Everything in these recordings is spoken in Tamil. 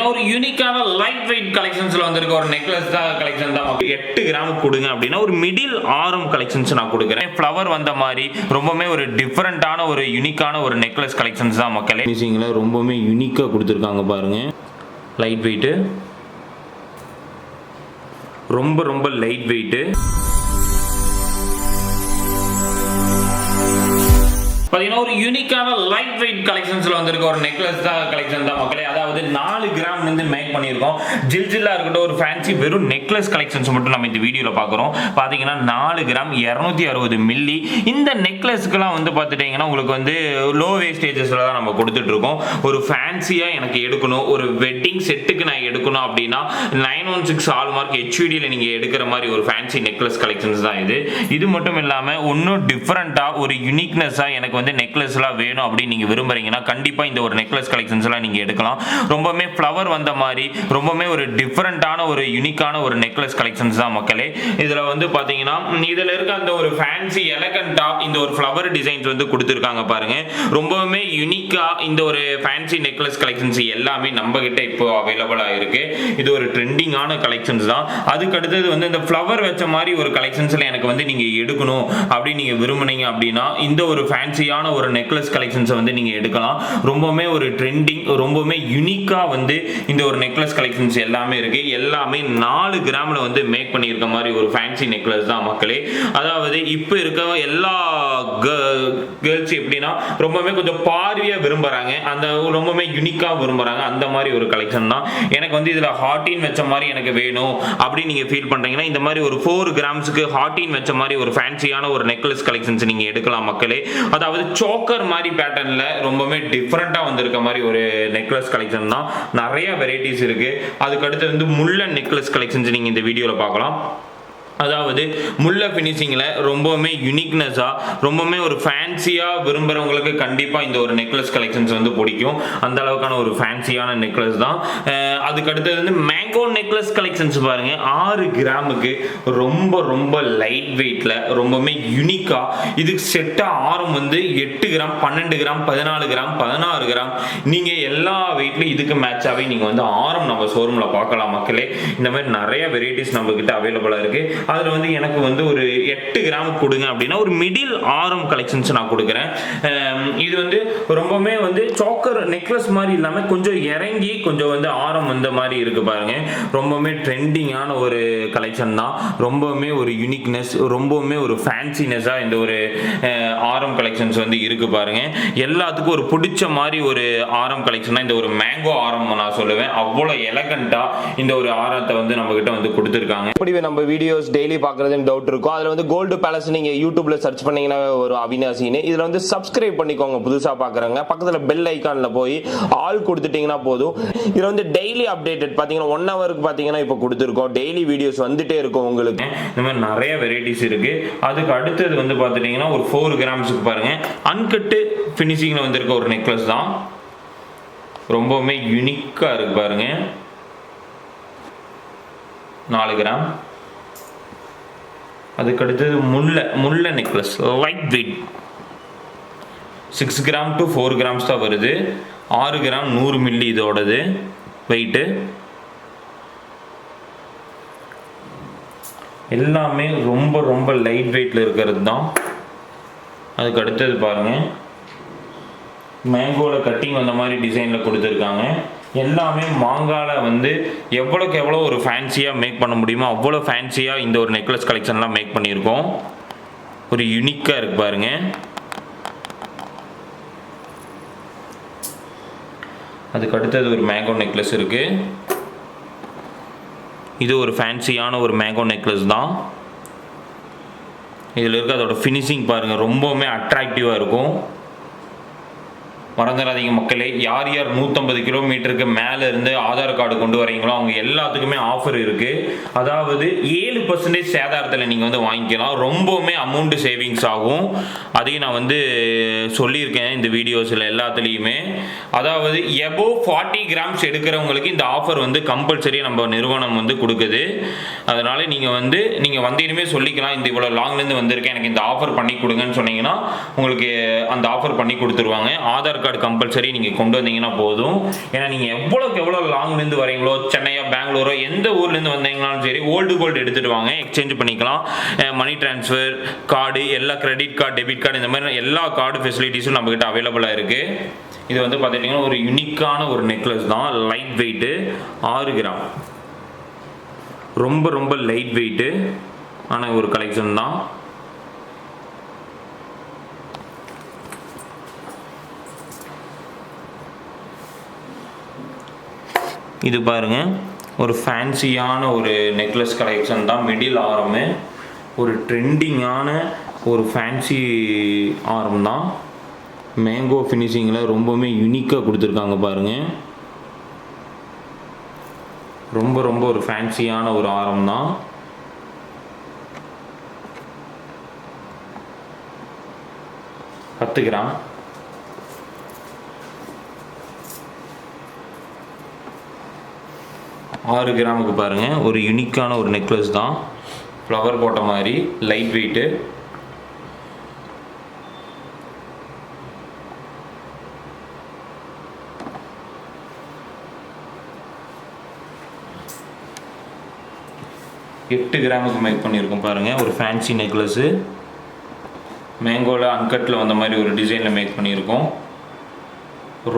ஒரு யூனிக்கான லைட் வெயிட் கலெக்ஷன்ஸ்ல வந்திருக்க ஒரு நெக்லஸ் தான் கலெக்ஷன் தான் 8 கிராம் கொடுங்க அப்படின்னா ஒரு மிடில் ஆரம் கலெக்ஷன்ஸ் நான் கொடுக்குறேன். ஃப்ளவர் வந்த மாதிரி ரொம்பவே ஒரு டிஃபரெண்டான ஒரு யூனிக்கான ஒரு நெக்லஸ் கலெக்ஷன்ஸ் தான் மக்களே. மியூசிங்ல ரொம்பவே யூனிக்கா கொடுத்துருக்காங்க பாருங்க. லைட் வெயிட், ரொம்ப ரொம்ப லைட் வெயிட். பார்த்தீங்கன்னா ஒரு யூனிக்கான லைட் வெயிட் கலெக்ஷன்ஸ்ல வந்திருக்க ஒரு நெக்லஸ் தான் கலெக்ஷன் தான் மக்களே. அதாவது 4 கிராம் இருந்து மேக் பண்ணியிருக்கோம். ஜில்ஜில்லா இருக்கட்டும் ஒரு ஃபேன்சி வெறும் நெக்லஸ் கலெக்ஷன்ஸ் மட்டும் நம்ம இந்த வீடியோவில் பார்க்குறோம். பார்த்தீங்கன்னா 4 கிராம் 260 மில்லி. இந்த நெக்லஸ்க்குலாம் வந்து பார்த்துட்டீங்கன்னா உங்களுக்கு வந்து லோ வேஸ்டேஜஸ்ல தான் நம்ம கொடுத்துட்டு இருக்கோம். ஒரு ஃபேன்சியாக எனக்கு எடுக்கணும், ஒரு வெட்டிங் செட்டுக்கு நான் எடுக்கணும் அப்படின்னா 916 ஹால்மார்க் HUDல நீங்கள் எடுக்கிற மாதிரி ஒரு ஃபேன்சி நெக்லஸ் கலெக்ஷன்ஸ் தான் இது. இது மட்டும் இல்லாமல் இன்னும் டிஃப்ரெண்ட்டாக ஒரு யூனிக்னஸாக எனக்கு வந்து நெக்லஸ்லாம் வேணும் அப்படின்னு நீங்க விரும்புறீங்கன்னா கண்டிப்பா இந்த ஒரு நெக்லஸ் கலெக்ஷன்ஸ்லாம் நீங்க எடுக்கலாம். ரொம்பவே ஃப்ளவர் வந்த மாதிரி ரொம்பவே ஒரு டிஃபரெண்டான ஒரு யூனிக்கான ஒரு நெக்லஸ் கலெக்ஷன்ஸ் தான் மக்களே. இதுல வந்து பாத்தீங்கன்னா இதுல இருக்க அந்த ஒரு ஃபேன்சி எலகண்டா இந்த ஒரு ஃப்ளவர் டிசைன்ஸ் வந்து கொடுத்துருக்காங்க பாருங்க. ரொம்பவே யூனிக்கா இந்த ஒரு ஃபேன்சி நெக்லஸ் கலெக்ஷன்ஸ் எல்லாமே நம்ம கிட்ட இப்போ அவைலபிளா இருக்கு. இது ஒரு ட்ரெண்டிங்கான கலெக்ஷன்ஸ் தான். அதுக்கு அடுத்தது வந்து இந்த ஃப்ளவர் வச்ச மாதிரி ஒரு கலெக்ஷன்ஸ்ல எனக்கு வந்து நீங்க எடுக்கணும் அப்படின்னு நீங்க விரும்புனீங்க அப்படின்னா இந்த ஒரு ஃபேன்சி ஒரு நெக்லஸ் கலெக்ஷன்ஸ் வந்து நீங்க எடுக்கலாம். ரொம்பவே ஒரு ட்ரெண்டிங், ரொம்பவே யூனிக்கா வந்து இந்த ஒரு நெக்லஸ் கலெக்ஷன்ஸ் எல்லாமே இருக்கு. எல்லாமே 4 கிராம்ல வந்து மேக் பண்ணியிருக்க மாதிரி ஒரு ஃபேன்சி நெக்லஸ் தான் மக்களே. அதாவது இப்போ இருக்க எல்லா கேர்ள்ஸ் எப்படின்னா ரொம்பவே கொஞ்சம் பார்வையா விரும்புறாங்க, அந்த ரொம்பவே யூனிக்கா விரும்புறாங்க. அந்த மாதிரி ஒரு கலெக்ஷன் தான். எனக்கு வந்து இதுல ஹார்டின் வச்ச மாதிரி எனக்கு வேணும் அப்படின்னு நீங்க ஃபீல் பண்றீங்கன்னா இந்த மாதிரி ஒரு 4 கிராம்ஸ்க்கு ஹார்டின் வச்ச மாதிரி ஒரு ஃபேன்சியான ஒரு நெக்லஸ் கலெக்ஷன்ஸ் நீங்க எடுக்கலாம் மக்களே. அதாவது சோக்கர் மாதிரி பேட்டர்ன்ல ரொம்பவே டிஃபரெண்டா வந்திருக்க மாதிரி ஒரு நெக்லஸ் கலெக்ஷன் தான். நிறைய வெரைட்டிஸ் இருக்கு. அதுக்கு அடுத்து வந்து முள்ளன் நெக்லஸ் கலெக்ஷன்ஸ் நீங்க இந்த வீடியோல பார்க்கலாம். அதாவது முல்லை ஃபினிஷிங்கில் ரொம்பவுமே யூனிக்னஸா ரொம்பவுமே ஒரு ஃபேன்சியாக விரும்புகிறவங்களுக்கு கண்டிப்பாக இந்த ஒரு நெக்லஸ் கலெக்ஷன்ஸ் வந்து பிடிக்கும். அந்த அளவுக்கான ஒரு ஃபேன்சியான நெக்லஸ் தான். அதுக்கு அடுத்தது வந்து மேங்கோ நெக்லஸ் கலெக்ஷன்ஸ் பாருங்க. 6 கிராமுக்கு ரொம்ப ரொம்ப லைட் வெயிட்ல ரொம்பவுமே யூனிக்கா. இதுக்கு செட்டாக ஆரம் வந்து 8 கிராம் 12 கிராம் 14 கிராம் 16 கிராம். நீங்கள் எல்லா வெயிட்லையும் இதுக்கு மேட்சாகவே நீங்கள் வந்து ஆரம் நம்ம ஷோரூமில் பார்க்கலாம் மக்களே. இந்த மாதிரி நிறைய வெரைட்டிஸ் நம்ம கிட்ட அவைலபிளாக இருக்கு. அதில் வந்து எனக்கு வந்து ஒரு 8 கிராம் கொடுங்க அப்படின்னா ஒரு மிடில் ஆரம் கலெக்ஷன்ஸ் நான் கொடுக்குறேன். இது வந்து ரொம்பவே வந்து சோக்கர் நெக்லஸ் மாதிரி இல்லாமல் கொஞ்சம் இறங்கி கொஞ்சம் வந்து ஆரம் வந்த மாதிரி இருக்கு பாருங்க. ரொம்பவுமே ட்ரெண்டிங்கான ஒரு கலெக்ஷன் தான். ரொம்பவுமே ஒரு யூனிக்னஸ், ரொம்பவுமே ஒரு ஃபேன்சினஸாக இந்த ஒரு ஆரம் கலெக்ஷன்ஸ் வந்து இருக்கு பாருங்க. எல்லாத்துக்கும் ஒரு பிடிச்ச மாதிரி ஒரு ஆரம் கலெக்ஷன் இந்த ஒரு மேங்கோ ஆரம் நான் சொல்லுவேன். அவ்வளோ எலகண்டா இந்த ஒரு ஆரத்தை வந்து நம்ம கிட்ட வந்து கொடுத்துருக்காங்க. இப்படி நம்ம வீடியோஸ் டெய்லி பார்க்கறதுன்னு டவுட் இருக்கும். அதில் வந்து கோல்டு பேலஸ் நீங்கள் யூடியூப்ல சர்ச் பண்ணீங்கன்னா ஒரு அவினாசின்னு இதில் வந்து சப்ஸ்கிரைப் பண்ணிக்கோங்க. புதுசாக பார்க்குறாங்க பக்கத்தில் பெல் ஐக்கானில் போய் ஆல் கொடுத்துட்டீங்கன்னா போதும். இதில் வந்து டெய்லி அப்டேட்டட் பார்த்தீங்கன்னா 1 ஹவருக்கு பார்த்தீங்கன்னா இப்போ கொடுத்துருக்கோம். டெய்லி வீடியோஸ் வந்துட்டே இருக்கும் உங்களுக்கு. இந்த மாதிரி நிறைய வெரைட்டிஸ் இருக்கு. அதுக்கு அடுத்தது வந்து பார்த்துட்டீங்கன்னா ஒரு 4 கிராம்ஸுக்கு பாருங்க அன்கட்டு ஃபினிஷிங்கில் வந்திருக்க ஒரு நெக்லஸ் தான். ரொம்பவுமே யூனிக்காக இருக்கு பாருங்க. 4 கிராம். அதுக்கு அடுத்தது முல்லை necklace light weight 6 gram to 4 grams தான் வருது. 6 கிராம் 100 மில்லி இதோடது வெயிட்டு. எல்லாமே ரொம்ப ரொம்ப லைட் வெயிட்ல இருக்கிறது தான். அதுக்கு அடுத்தது பாருங்க மேங்கோல கட்டிங் வந்த மாதிரி டிசைன்ல கொடுத்துருக்காங்க. எல்லாமே மாங்கால வந்து எவ்வளோக்கு எவ்வளோ ஒரு ஃபேன்சியாக மேக் பண்ண முடியுமோ அவ்வளோ ஃபேன்சியாக இந்த ஒரு நெக்லஸ் கலெக்ஷன்லாம் மேக் பண்ணியிருக்கோம். ஒரு யூனிக்காக இருக்கு பாருங்க. அதுக்கு அடுத்தது ஒரு மேங்கோ நெக்லஸ் இருக்கு. இது ஒரு ஃபேன்சியான ஒரு மேங்கோ நெக்லஸ் தான். இதில் இருக்க அதோட ஃபினிஷிங் பாருங்க ரொம்பவுமே அட்ராக்டிவாக இருக்கும். மறந்துடாதீங்க மக்களே, யார் யார் 150 கிலோமீட்டருக்கு மேலே இருந்து ஆதார் கார்டு கொண்டு வரீங்களோ அவங்க எல்லாத்துக்குமே ஆஃபர் இருக்கு. அதாவது 7% சேதாரத்தில் நீங்கள் வந்து வாங்கிக்கலாம். ரொம்பவுமே அமௌண்ட் சேவிங்ஸ் ஆகும். அதையும் நான் வந்து சொல்லியிருக்கேன் இந்த வீடியோஸில் எல்லாத்துலேயுமே. அதாவது எபோவ் 40 கிராம்ஸ் எடுக்கிறவங்களுக்கு இந்த ஆஃபர் வந்து கம்பல்சரி நம்ம நிறுவனம் வந்து கொடுக்குது. அதனால நீங்கள் வந்தீங்கமே சொல்லிக்கலாம், இந்த இவ்வளோ லாங்லேருந்து வந்திருக்கேன் எனக்கு இந்த ஆஃபர் பண்ணி கொடுங்கன்னு சொன்னீங்கன்னா உங்களுக்கு அந்த ஆஃபர் பண்ணி கொடுத்துருவாங்க. ஆதார் ஆதார் கார்டு கம்பல்சரி நீங்கள் கொண்டு வந்தீங்கன்னா போதும். ஏன்னா நீங்கள் எவ்வளோக்கு எவ்வளோ லாங்லேருந்து வரீங்களோ, சென்னையோ பெங்களூரோ எந்த ஊர்லேருந்து வந்தீங்கனாலும் சரி, ஓல்டு கோல்டு எடுத்துகிட்டு வாங்க, எக்ஸ்சேஞ்ச் பண்ணிக்கலாம். மணி ட்ரான்ஸ்ஃபர் கார்டு, எல்லா கிரெடிட் கார்டு, டெபிட் கார்டு, இந்த மாதிரி எல்லா கார்டு ஃபெசிலிட்டிஸும் நம்மக்கிட்ட அவைலபிளாக இருக்குது. இது வந்து பார்த்துட்டிங்கன்னா ஒரு யூனிக்கான ஒரு நெக்லஸ் தான். லைட் வெயிட்டு, 6 கிராம், ரொம்ப ரொம்ப லைட் வெயிட்டு ஆன ஒரு கலெக்ஷன் தான். இது பாருங்க, ஒரு ஃபேன்சியான ஒரு நெக்லஸ் கலெக்ஷன் தான். மிடில் ஆரமு, ஒரு ட்ரெண்டிங்கான ஒரு ஃபேன்சி ஆரம் தான். மேங்கோ ஃபினிஷிங்கில் ரொம்பவுமே யூனிக்காக கொடுத்துருக்காங்க பாருங்கள். ரொம்ப ரொம்ப ஒரு ஃபேன்சியான ஒரு ஆரம் தான். பத்து கிராம். ஆறு கிராமுக்கு பாருங்கள், ஒரு யூனிக்கான ஒரு நெக்லஸ் தான். ஃப்ளவர் போட்ட மாதிரி லைட் வெயிட்டு. எட்டு கிராமுக்கு மேக் பண்ணியிருக்கோம் பாருங்கள். ஒரு ஃபேன்சி நெக்லஸ்ஸு, மேங்கோவில் அன்கட்டில் வந்த மாதிரி ஒரு டிசைனில் மேக் பண்ணியிருக்கோம்.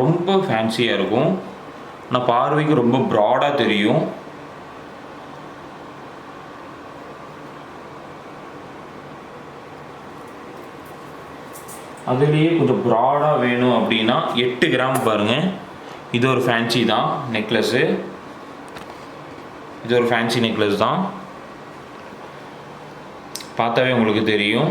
ரொம்ப ஃபேன்சியாக இருக்கும், ஆனால் பார்வைக்கு ரொம்ப ப்ராடாக தெரியும். அதுலேயே கொஞ்சம் ப்ராடாக வேணும் அப்படின்னா 8 கிராம் பாருங்கள். இது ஒரு ஃபேன்சி தான் நெக்லஸ்ஸு. இது ஒரு ஃபேன்சி நெக்லஸ் தான், பார்த்தாவே உங்களுக்கு தெரியும்.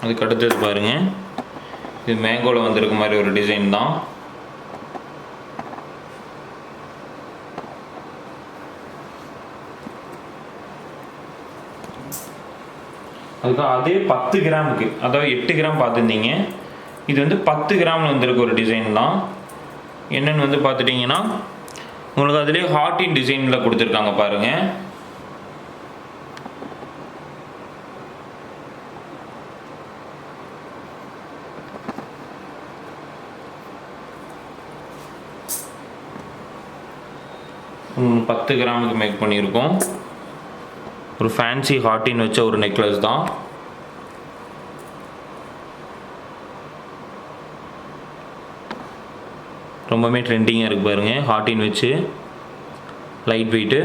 அதுக்கு அடுத்தது பாருங்க, இது மேங்கோவில் வந்திருக்க மாதிரி ஒரு டிசைன் தான். அதுக்கு அதே 10 கிராமுக்கு, அதாவது 8 கிராம் பார்த்துருந்தீங்க, இது வந்து 10 கிராமில் வந்திருக்க ஒரு டிசைன் தான். என்னென்னு வந்து பார்த்துட்டிங்கன்னா உங்களுக்கு அதுலேயே ஹார்ட்டின் டிசைனில் கொடுத்துருக்காங்க பாருங்கள். ம், 10 கிராமுக்கு மேக் பண்ணியிருக்கோம். ஒரு ஃபேன்சி ஹார்ட்டின் வச்ச ஒரு நெக்லஸ் தான். ரொம்பவே ட்ரெண்டிங்காக இருக்குது பாருங்கள். ஹார்ட்டின் வச்சு லைட் வெயிட்டு.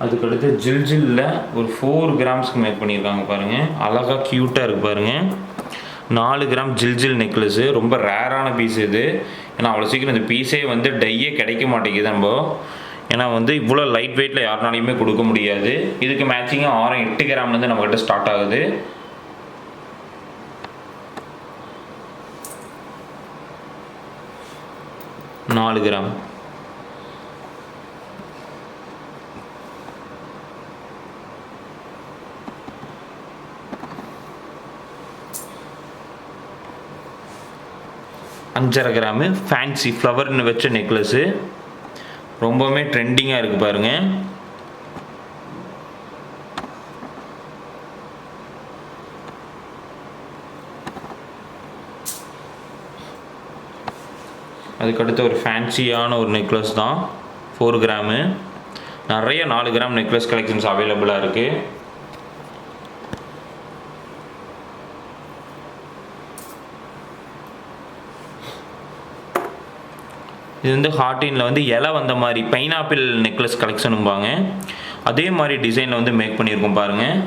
அதுக்கடுத்து ஜில்ஜில்ல ஒரு 4 கிராம்ஸ்க்கு மேக் பண்ணியிருக்காங்க பாருங்கள். அழகாக க்யூட்டாக இருக்குது பாருங்கள். 4 கிராம் ஜில்ஜில் நெக்லஸ்ஸு. ரொம்ப ரேரான பீஸ் இது. ஏன்னா அவ்வளோ சீக்கிரம் இந்த பீஸே வந்து டையே கிடைக்க மாட்டேங்குது நம்ம. ஏன்னா வந்து இவ்வளோ லைட் வெயிட்டில் யாருனாலையுமே கொடுக்க முடியாது. இதுக்கு மேட்சிங்காக 8 கிராம்லேருந்து நம்மக்கிட்ட ஸ்டார்ட் ஆகுது. நாலு கிராம். அஞ்சரை கிராமு ஃபேன்சி ஃப்ளவர்னு வச்ச நெக்லஸ்ஸு. ரொம்பவுமே ட்ரெண்டிங்காக இருக்குது பாருங்கள். அதுக்கடுத்து ஒரு ஃபேன்சியான ஒரு நெக்லஸ் தான், 4 கிராமு. நிறைய 4 கிராம் நெக்லஸ் கலெக்ஷன்ஸ் அவைலபிளாக இருக்குது. இது வந்து ஹார்ட்டினில் வந்து இலை வந்த மாதிரி பைனாப்பிள் நெக்லஸ் கலெக்ஷனும்பாங்க. அதே மாதிரி டிசைனில் வந்து மேக் பண்ணியிருக்கோம் பாருங்கள்.